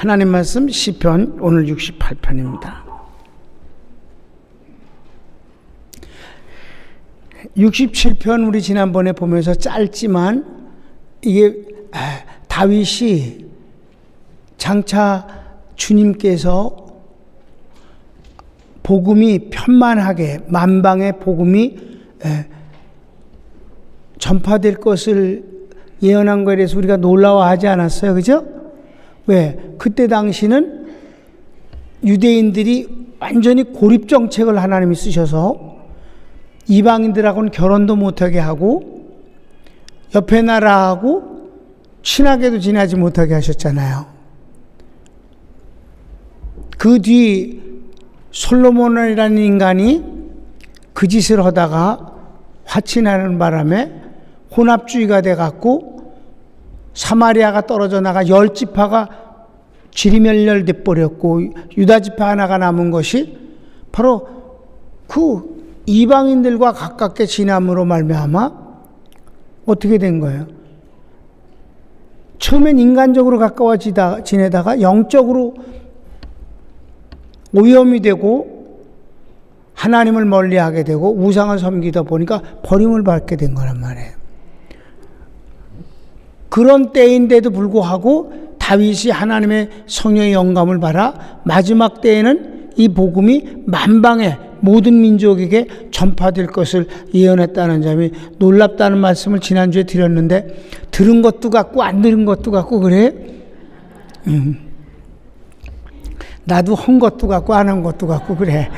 하나님 말씀 시편 오늘 68편입니다. 67편 우리 지난번에 보면서 짧지만 이게 다윗이 장차 주님께서 복음이 편만하게 만방의 복음이 전파될 것을 예언한 거에 대해서 우리가 놀라워하지 않았어요, 그죠? 왜? 그때 당시는 유대인들이 완전히 고립정책을 하나님이 쓰셔서 이방인들하고는 결혼도 못하게 하고 옆에 나라하고 친하게도 지내지 못하게 하셨잖아요. 그 뒤 솔로몬이라는 인간이 그 짓을 하다가 화친하는 바람에 혼합주의가 돼갖고 사마리아가 떨어져 나가 10지파가 지리멸렬돼 버렸고 유다지파 하나가 남은 것이 바로 그 이방인들과 가깝게 지남으로 말미암아 어떻게 된 거예요? 처음엔 인간적으로 가까워 지내다가 영적으로 오염이 되고 하나님을 멀리하게 되고 우상을 섬기다 보니까 버림을 받게 된 거란 말이에요. 그런 때인데도 불구하고 다윗이 하나님의 성령의 영감을 받아 마지막 때에는 이 복음이 만방에 모든 민족에게 전파될 것을 예언했다는 점이 놀랍다는 말씀을 지난주에 드렸는데 들은 것도 같고 안 들은 것도 같고 그래? 나도 한 것도 같고 안 한 것도 같고 그래.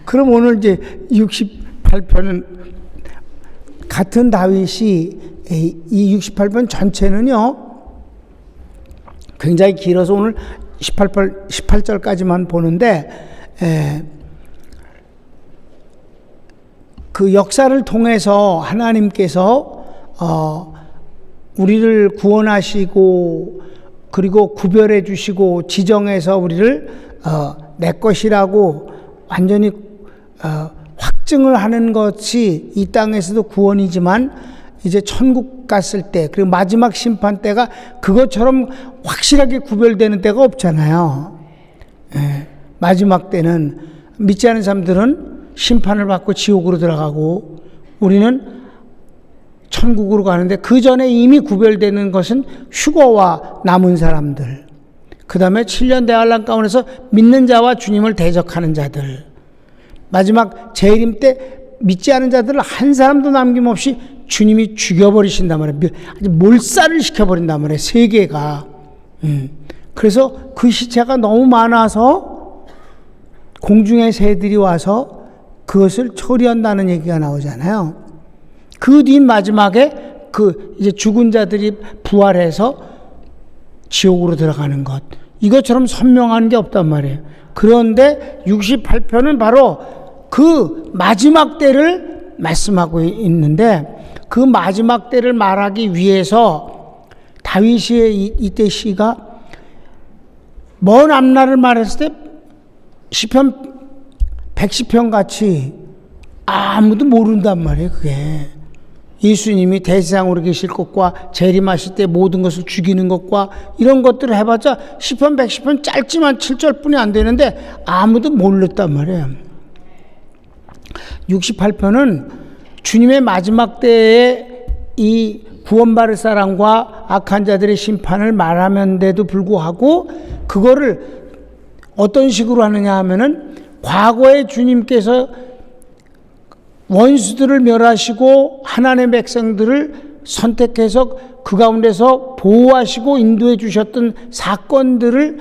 그럼 오늘 이제 68편은 같은 다윗이 이 68편 전체는요 굉장히 길어서 오늘 18절까지만 보는데 그 역사를 통해서 하나님께서 우리를 구원하시고 그리고 구별해 주시고 지정해서 우리를 내 것이라고 완전히 확증을 하는 것이 이 땅에서도 구원이지만 이제 천국 갔을 때 그리고 마지막 심판 때가 그것처럼 확실하게 구별되는 때가 없잖아요. 마지막 때는 믿지 않은 사람들은 심판을 받고 지옥으로 들어가고 우리는 천국으로 가는데 그 전에 이미 구별되는 것은 휴거와 남은 사람들, 그 다음에 7년 대환란 가운데서 믿는 자와 주님을 대적하는 자들, 마지막 재림 때 믿지 않은 자들을 한 사람도 남김없이 주님이 죽여버리신단 말이에요. 아주 몰살을 시켜버린단 말이에요. 세계가. 그래서 그 시체가 너무 많아서 공중의 새들이 와서 그것을 처리한다는 얘기가 나오잖아요. 그 뒤 마지막에 그 이제 죽은 자들이 부활해서 지옥으로 들어가는 것. 이것처럼 선명한 게 없단 말이에요. 그런데 68편은 바로 그 마지막 때를 말씀하고 있는데 그 마지막 때를 말하기 위해서 다윗의 이때 시가 먼 앞날을 말했을 때 시편 110편 같이 아무도 모른단 말이에요. 그게 예수님이 대세상으로 계실 것과 재림하실 때 모든 것을 죽이는 것과 이런 것들을 해봤자 시편 110편 짧지만 7절뿐이 안 되는데 아무도 몰랐단 말이에요. 68편은 주님의 마지막 때에 이 구원받을 사람과 악한 자들의 심판을 말하면데도 불구하고 그거를 어떤 식으로 하느냐 하면은 과거에 주님께서 원수들을 멸하시고 하나님의 백성들을 선택해서 그 가운데서 보호하시고 인도해 주셨던 사건들을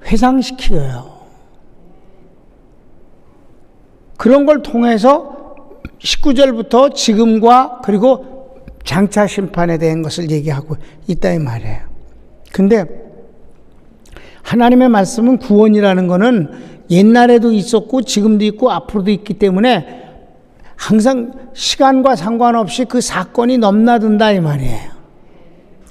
회상시켜요. 그런 걸 통해서 19절부터 지금과 그리고 장차 심판에 대한 것을 얘기하고 있다 이 말이에요. 근데 하나님의 말씀은 구원이라는 거는 옛날에도 있었고 지금도 있고 앞으로도 있기 때문에 항상 시간과 상관없이 그 사건이 넘나든다 이 말이에요.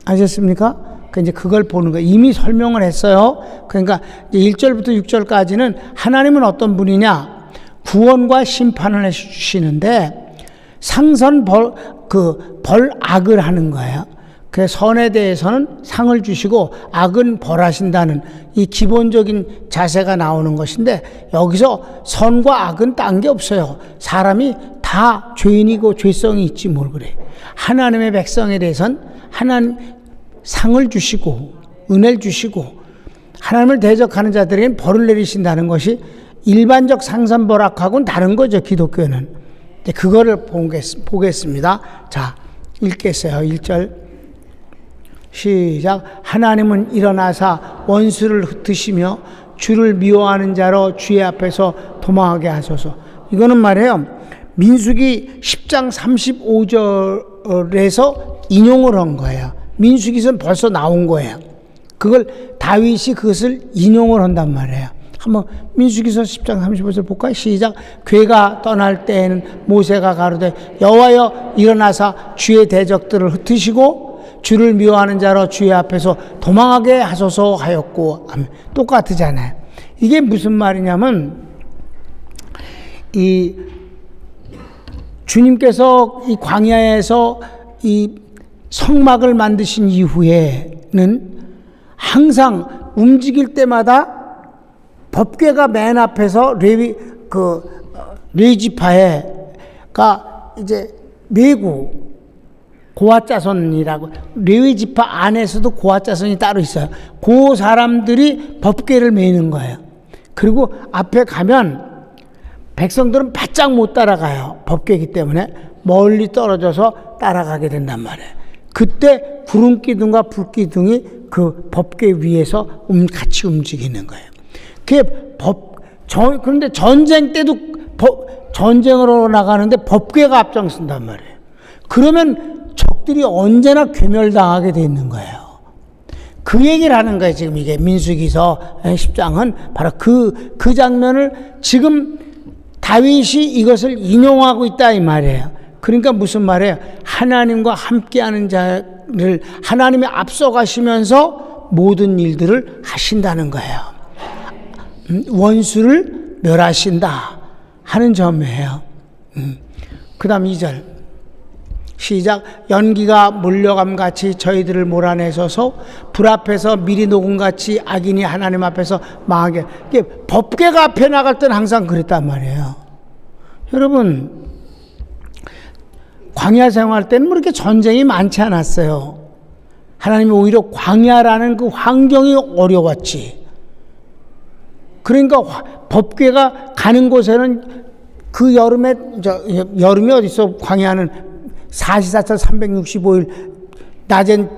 아셨습니까? 이제 그걸 보는 거예요. 이미 설명을 했어요. 그러니까 이제 1절부터 6절까지는 하나님은 어떤 분이냐? 구원과 심판을 해주시는데 상선 벌악을 하는 거예요. 그 선에 대해서는 상을 주시고 악은 벌하신다는 이 기본적인 자세가 나오는 것인데, 여기서 선과 악은 딴 게 없어요. 사람이 다 죄인이고 죄성이 있지 뭘 그래. 하나님의 백성에 대해서는 하나님 상을 주시고 은혜를 주시고 하나님을 대적하는 자들에게는 벌을 내리신다는 것이 일반적 상산벌악하고는 다른 거죠, 기독교는. 그거를 보겠습니다. 자, 읽겠어요. 1절 시작. 하나님은 일어나사 원수를 흩으시며 주를 미워하는 자로 주의 앞에서 도망하게 하소서. 이거는 말이에요, 민수기 10장 35절에서 인용을 한 거예요. 민수기에서는 벌써 나온 거예요. 그걸 다윗이 그것을 인용을 한단 말이에요. 한번 민수기서 10장 35절 볼까요? 시작. 괴가 떠날 때에는 모세가 가로되 여호와여 일어나사 주의 대적들을 흩으시고 주를 미워하는 자로 주의 앞에서 도망하게 하소서 하였고. 똑같으잖아요. 이게 무슨 말이냐면, 이 주님께서 이 광야에서 이 성막을 만드신 이후에는 항상 움직일 때마다 법궤가 맨 앞에서 레위지파가 이제 메고, 고아자손이라고, 레위지파 안에서도 고아자손이 따로 있어요. 그 사람들이 법궤를 메는 거예요. 그리고 앞에 가면 백성들은 바짝 못 따라가요. 법궤이기 때문에 멀리 떨어져서 따라가게 된단 말이에요. 그때 구름기둥과 불기둥이 그 법궤 위에서 같이 움직이는 거예요. 그런데 전쟁 때도 전쟁으로 나가는데 법궤가 앞장선단 말이에요. 그러면 적들이 언제나 괴멸당하게 돼 있는 거예요. 그 얘기를 하는 거예요. 지금 이게 민수기서 10장은 바로 그 장면을 지금 다윗이 이것을 인용하고 있다 이 말이에요. 그러니까 무슨 말이에요? 하나님과 함께하는 자를 하나님이 앞서가시면서 모든 일들을 하신다는 거예요. 원수를 멸하신다 하는 점이에요. 그 다음 2절 시작. 연기가 몰려감같이 저희들을 몰아내셔서 불 앞에서 미리 녹음같이 악인이 하나님 앞에서 망하게. 법궤가 앞에 나갈 때는 항상 그랬단 말이에요. 여러분, 광야 생활 때는 그렇게 전쟁이 많지 않았어요. 하나님이 오히려 광야라는 그 환경이 어려웠지. 그러니까 법궤가 가는 곳에는 그 여름이 어디서 광야는 44절 365일 낮엔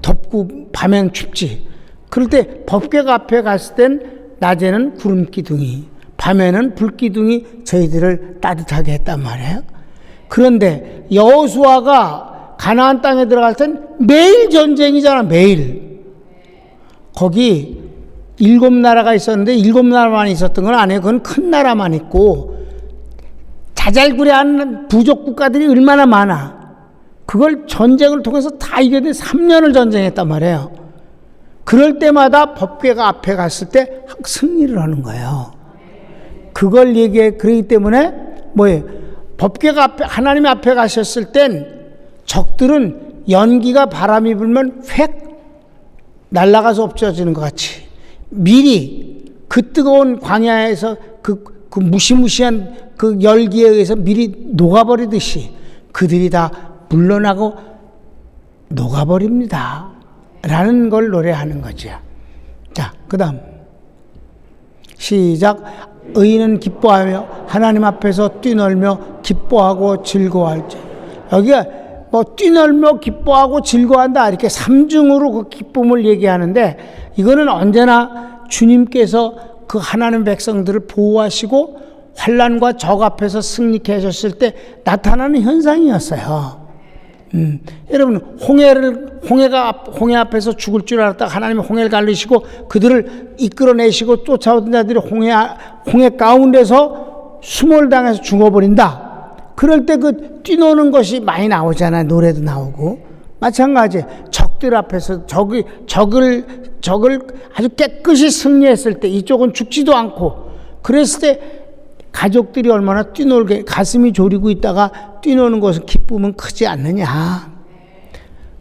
덥고 밤엔 춥지. 그럴 때 법궤가 앞에 갔을 땐 낮에는 구름기둥이, 밤에는 불기둥이 저희들을 따뜻하게 했단 말이에요. 그런데 여호수아가 가나안 땅에 들어갈 땐 매일 전쟁이잖아. 매일. 거기 7나라가 있었는데 7나라만 있었던 건 아니에요. 그건 큰 나라만 있고 자잘구레한 부족 국가들이 얼마나 많아. 그걸 전쟁을 통해서 다 이겼는데 3년을 전쟁했단 말이에요. 그럴 때마다 법궤가 앞에 갔을 때 승리를 하는 거예요. 그걸 그러기 때문에 뭐예요? 법궤가 앞에, 하나님 앞에 가셨을 땐 적들은 연기가 바람이 불면 획 날아가서 없어지는 것 같이 미리 그 뜨거운 광야에서 그 무시무시한 그 열기에 의해서 미리 녹아버리듯이 그들이 다 물러나고 녹아버립니다 라는 걸 노래하는 거죠. 자, 그 다음 시작. 의인은 기뻐하며 하나님 앞에서 뛰놀며 기뻐하고 즐거워할지. 여기가 뭐 뛰놀며 기뻐하고 즐거워한다 이렇게 삼중으로 그 기쁨을 얘기하는데, 이거는 언제나 주님께서 그 하나님 백성들을 보호하시고 환난과 적 앞에서 승리케 하셨을 때 나타나는 현상이었어요. 여러분, 홍해 앞에서 죽을 줄 알았다가 하나님이 홍해를 갈리시고 그들을 이끌어내시고 쫓아오던 자들이 홍해 가운데서 수모를 당해서 죽어버린다. 그럴 때 그 뛰노는 것이 많이 나오잖아요. 노래도 나오고. 마찬가지 적들 앞에서 적을 아주 깨끗이 승리했을 때 이쪽은 죽지도 않고 그랬을 때 가족들이 얼마나 뛰놀게 가슴이 졸이고 있다가 뛰노는 것은 기쁨은 크지 않느냐.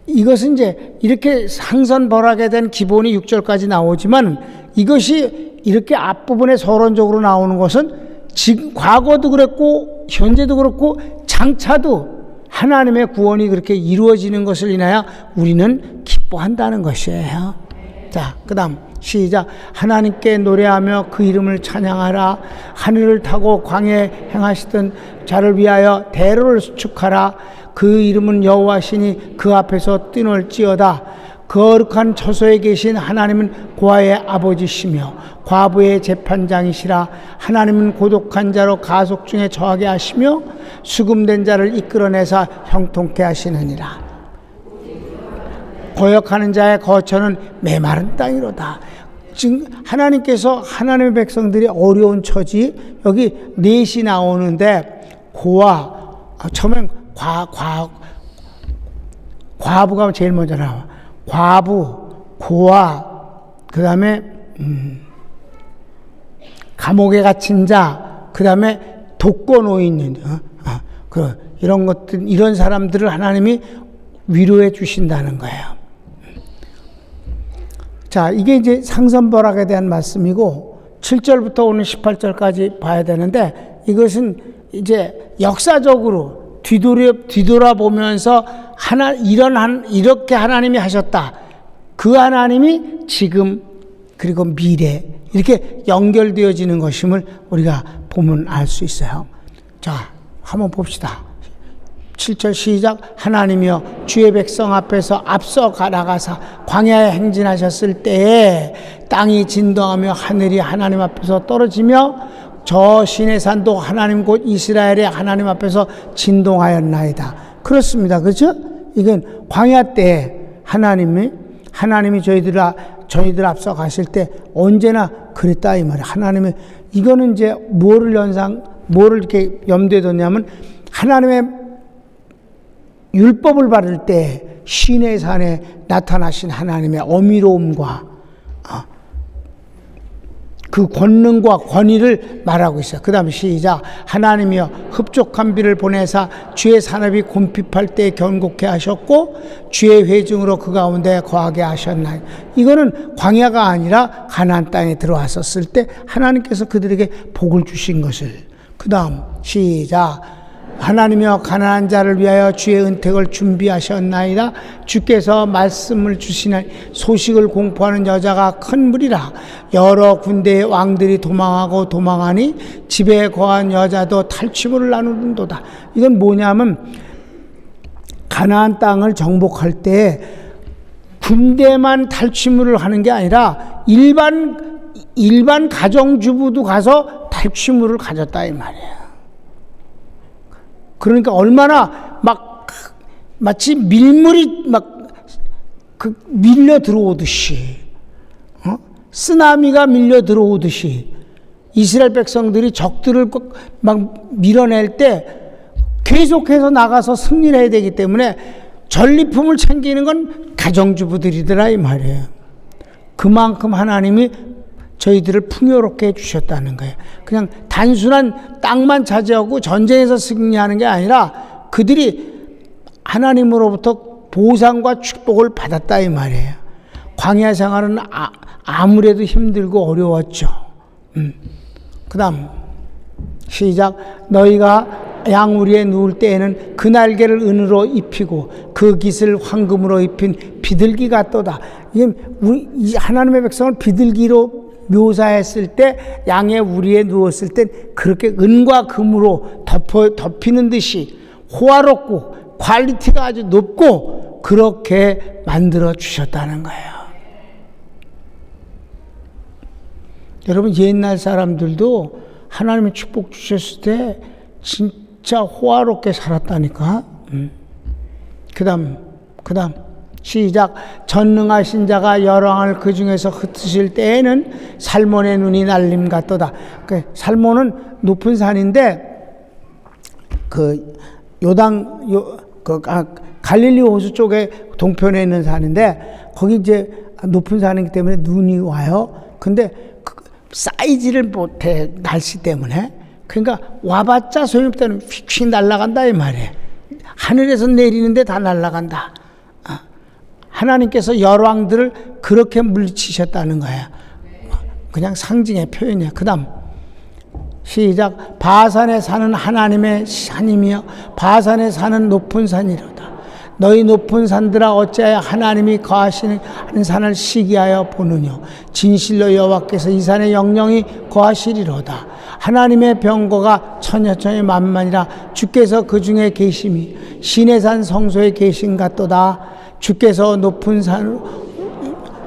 이것은 이제 이렇게 상선벌하게 된 기본이 6절까지 나오지만 이것이 이렇게 앞부분에 서론적으로 나오는 것은 지금 과거도 그랬고 현재도 그렇고 장차도 하나님의 구원이 그렇게 이루어지는 것을 인하여 우리는 기뻐한다는 것이에요. 자, 그 다음 시작. 하나님께 노래하며 그 이름을 찬양하라. 하늘을 타고 광야에 행하시던 자를 위하여 대로를 수축하라. 그 이름은 여호와시니 그 앞에서 뛰놀지어다. 거룩한 처소에 계신 하나님은 고아의 아버지시며 과부의 재판장이시라. 하나님은 고독한 자로 가속 중에 처하게 하시며 수금된 자를 이끌어내사 형통케 하시느니라. 거역하는 자의 거처는 메마른 땅이로다. 지금 하나님께서 하나님의 백성들이 어려운 처지, 여기 넷이 나오는데 고아, 처음엔 과부가 제일 먼저 나와. 과부, 고아, 그 다음에 감옥에 갇힌 자, 그 다음에 독거노인, 이런 것들, 이런 사람들을 하나님이 위로해 주신다는 거예요. 자, 이게 이제 상선벌학에 대한 말씀이고 7절부터 오는 18절까지 봐야 되는데 이것은 이제 역사적으로 뒤돌아보면서 이렇게 하나님이 하셨다. 그 하나님이 지금 그리고 미래 이렇게 연결되어지는 것임을 우리가 보면 알 수 있어요. 자, 한번 봅시다. 7절 시작. 하나님이여 주의 백성 앞에서 앞서 나가사 광야에 행진하셨을 때에 땅이 진동하며 하늘이 하나님 앞에서 떨어지며 저 시내산도 하나님 곧 이스라엘의 하나님 앞에서 진동하였나이다. 그렇습니다. 그렇죠? 이건 광야 때 하나님이 저희들 앞서 가실 때 언제나 그랬다 이 말이에요. 하나님의 이거는 이제 뭐를 이렇게 염두에 뒀냐면 하나님의 율법을 받을 때 시내산에 나타나신 하나님의 어미로움과 그 권능과 권위를 말하고 있어요. 그 다음에 시작. 하나님이여 흡족한 비를 보내사 주의 산업이 곰핍할 때 견고케 하셨고 주의 회중으로 그 가운데 거하게 하셨나요. 이거는 광야가 아니라 가나안 땅에 들어왔었을 때 하나님께서 그들에게 복을 주신 것을. 그 다음 시작. 하나님이여 가난한 자를 위하여 주의 은택을 준비하셨나이다. 주께서 말씀을 주시는 소식을 공포하는 여자가 큰 무리라. 여러 군대의 왕들이 도망하니 집에 거한 여자도 탈취물을 나누는도다. 이건 뭐냐면 가나안 땅을 정복할 때 군대만 탈취물을 하는 게 아니라 일반 가정주부도 가서 탈취물을 가졌다 이 말이에요. 그러니까 얼마나 마치 밀물이 밀려 들어오듯이, 쓰나미가 밀려 들어오듯이 이스라엘 백성들이 적들을 밀어낼 때 계속해서 나가서 승리를 해야 되기 때문에 전리품을 챙기는 건 가정주부들이더라 이 말이에요. 그만큼 하나님이 저희들을 풍요롭게 해주셨다는 거예요. 그냥 단순한 땅만 차지하고 전쟁에서 승리하는 게 아니라 그들이 하나님으로부터 보상과 축복을 받았다 이 말이에요. 광야 생활은 아무래도 힘들고 어려웠죠. 그 다음 시작. 너희가 양우리에 누울 때에는 그 날개를 은으로 입히고 그 깃을 황금으로 입힌 비둘기 같도다. 이게 하나님의 백성을 비둘기로 묘사했을 때 양의 우리에 누웠을 땐 그렇게 은과 금으로 덮이는 듯이 호화롭고 퀄리티가 아주 높고 그렇게 만들어 주셨다는 거예요. 여러분 옛날 사람들도 하나님의 축복 주셨을 때 진짜 호화롭게 살았다니까. 그 다음 시작. 전능하신 자가 열왕을 그 중에서 흩으실 때에는 살몬의 눈이 날림 같도다. 살몬은 높은 산인데 갈릴리 호수 쪽에 동편에 있는 산인데 거기 이제 높은 산이기 때문에 눈이 와요. 근데 쌓이지를 못해 날씨 때문에. 그러니까 와봤자 소용없다는 휙휙 날아간다 이 말이에요. 하늘에서 내리는데 다 날아간다. 하나님께서 열왕들을 그렇게 물리치셨다는 거예요. 그냥 상징의 표현이야. 그 다음 시작. 바산에 사는 하나님의 산이며 바산에 사는 높은 산이로다. 너희 높은 산들아 어찌하여 하나님이 거하시는 산을 시기하여 보느뇨. 진실로 여호와께서 이 산에 영영이 거하시리로다. 하나님의 병거가 천여천여 만만이라 주께서 그 중에 계심이 시내산 성소에 계신 같도다. 주께서 높은 산으로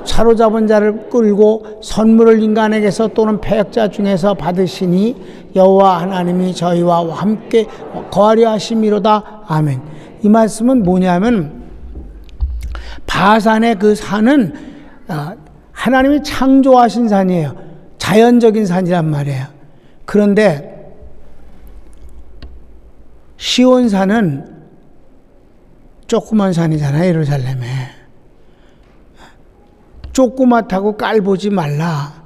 사로잡은 자를 끌고 선물을 인간에게서 또는 패역자 중에서 받으시니 여호와 하나님이 저희와 함께 거하려 하심이로다. 아멘. 이 말씀은 뭐냐면 바산의 그 산은 하나님이 창조하신 산이에요. 자연적인 산이란 말이에요. 그런데 시온산은 조그만 산이잖아요. 예루살렘에. 조그맣다고 깔보지 말라.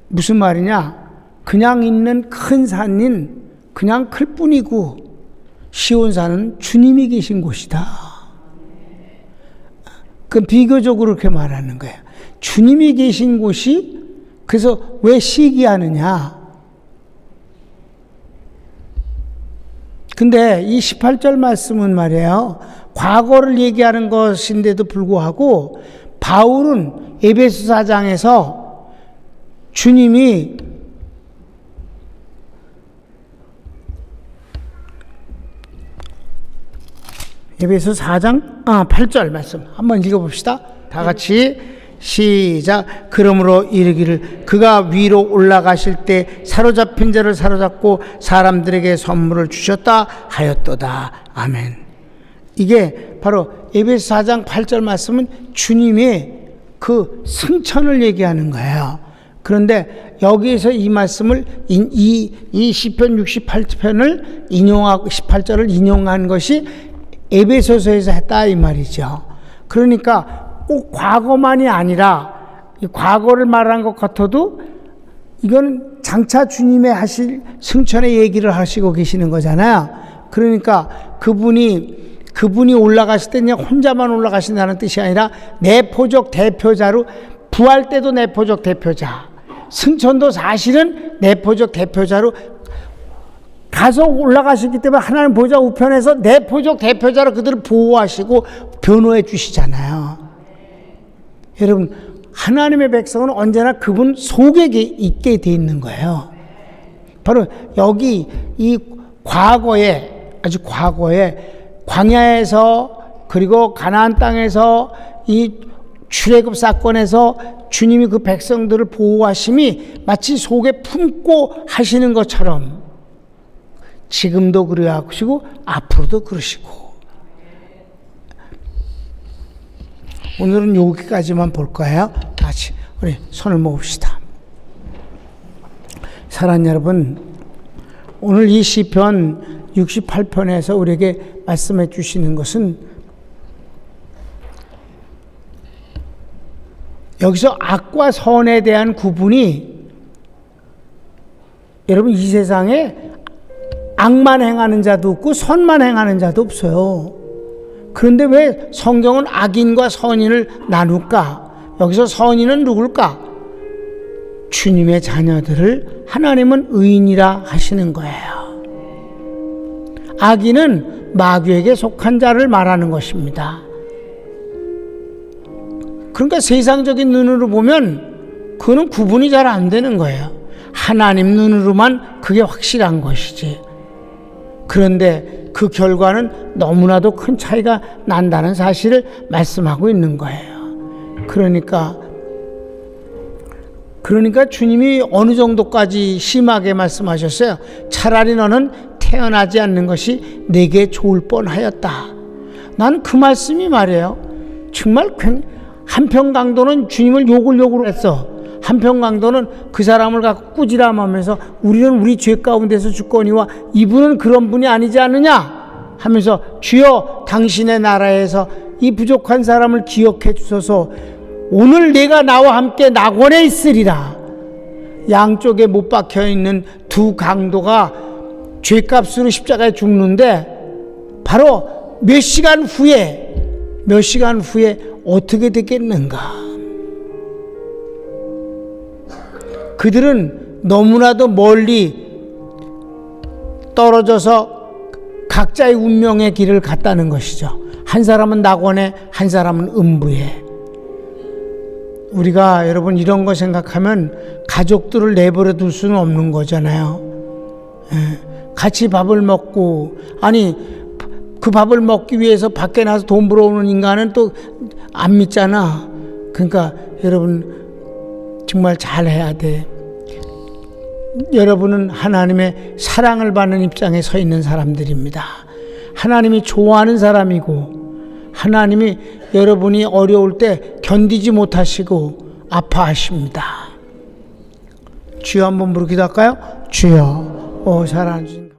무슨 말이냐? 그냥 있는 큰 산인 그냥 클 뿐이고 시온산은 주님이 계신 곳이다. 그 비교적으로 그렇게 말하는 거예요. 주님이 계신 곳이 그래서 왜 시기하느냐? 근데 이 18절 말씀은 말이에요. 과거를 얘기하는 것인데도 불구하고 바울은 에베소 4장에서 주님이 에베소 4장 8절 말씀 한번 읽어봅시다. 다 같이 시작. 그러므로 이르기를 그가 위로 올라가실 때 사로잡힌 자를 사로잡고 사람들에게 선물을 주셨다 하였도다. 아멘. 이게 바로 에베소 4장 8절 말씀은 주님의 그 승천을 얘기하는 거예요. 그런데 여기에서 이 말씀을 이 시편 68편을 인용하고 18절을 인용한 것이 에베소서에서 했다 이 말이죠. 그러니까 꼭 과거만이 아니라 이 과거를 말한 것 같아도 이건 장차 주님의 하실 승천의 얘기를 하시고 계시는 거잖아요. 그러니까 그분이 올라가실 때 그냥 혼자만 올라가신다는 뜻이 아니라 내포적 대표자로 부활 때도 내포적 대표자, 승천도 사실은 내포적 대표자로 가서 올라가시기 때문에 하나님 보좌 우편에서 내포적 대표자로 그들을 보호하시고 변호해 주시잖아요. 여러분 하나님의 백성은 언제나 그분 속에 있게 돼 있는 거예요. 바로 여기 이 과거에 아주 과거에 광야에서 그리고 가나안 땅에서 이 출애굽 사건에서 주님이 그 백성들을 보호하심이 마치 속에 품고 하시는 것처럼 지금도 그러하시고 앞으로도 그러시고 오늘은 여기까지만 볼 거예요. 같이 우리 손을 모읍시다. 사랑하는 여러분, 오늘 이 시편 68편에서 우리에게 말씀해 주시는 것은 여기서 악과 선에 대한 구분이 여러분 이 세상에 악만 행하는 자도 없고 선만 행하는 자도 없어요. 그런데 왜 성경은 악인과 선인을 나눌까? 여기서 선인은 누굴까? 주님의 자녀들을 하나님은 의인이라 하시는 거예요. 악인은 마귀에게 속한 자를 말하는 것입니다. 그러니까 세상적인 눈으로 보면 그거는 구분이 잘 안 되는 거예요. 하나님 눈으로만 그게 확실한 것이지. 그런데 그 결과는 너무나도 큰 차이가 난다는 사실을 말씀하고 있는 거예요. 그러니까 주님이 어느 정도까지 심하게 말씀하셨어요. 차라리 너는 태어나지 않는 것이 내게 좋을 뻔하였다. 난 그 말씀이 말이에요. 정말 한편 강도는 주님을 욕을 했어. 한편 강도는 그 사람을 갖고 꾸지람하면서 우리는 우리 죄 가운데서 죽거니와 이분은 그런 분이 아니지 않느냐 하면서 주여 당신의 나라에서 이 부족한 사람을 기억해 주소서. 오늘 내가 나와 함께 낙원에 있으리라. 양쪽에 못 박혀 있는 두 강도가 죄값으로 십자가에 죽는데 바로 몇 시간 후에 몇 시간 후에 어떻게 됐겠는가? 그들은 너무나도 멀리 떨어져서 각자의 운명의 길을 갔다는 것이죠. 한 사람은 낙원에, 한 사람은 음부에. 우리가 여러분 이런 거 생각하면 가족들을 내버려 둘 수는 없는 거잖아요. 같이 밥을 먹고, 아니 그 밥을 먹기 위해서 밖에 나서 돈 벌어오는 인간은 또 안 믿잖아. 그러니까 여러분 정말 잘해야 돼. 여러분은 하나님의 사랑을 받는 입장에 서 있는 사람들입니다. 하나님이 좋아하는 사람이고, 하나님이 여러분이 어려울 때 견디지 못하시고 아파하십니다. 주여 한번 부르기도 할까요? 주여. 사랑하는 주님.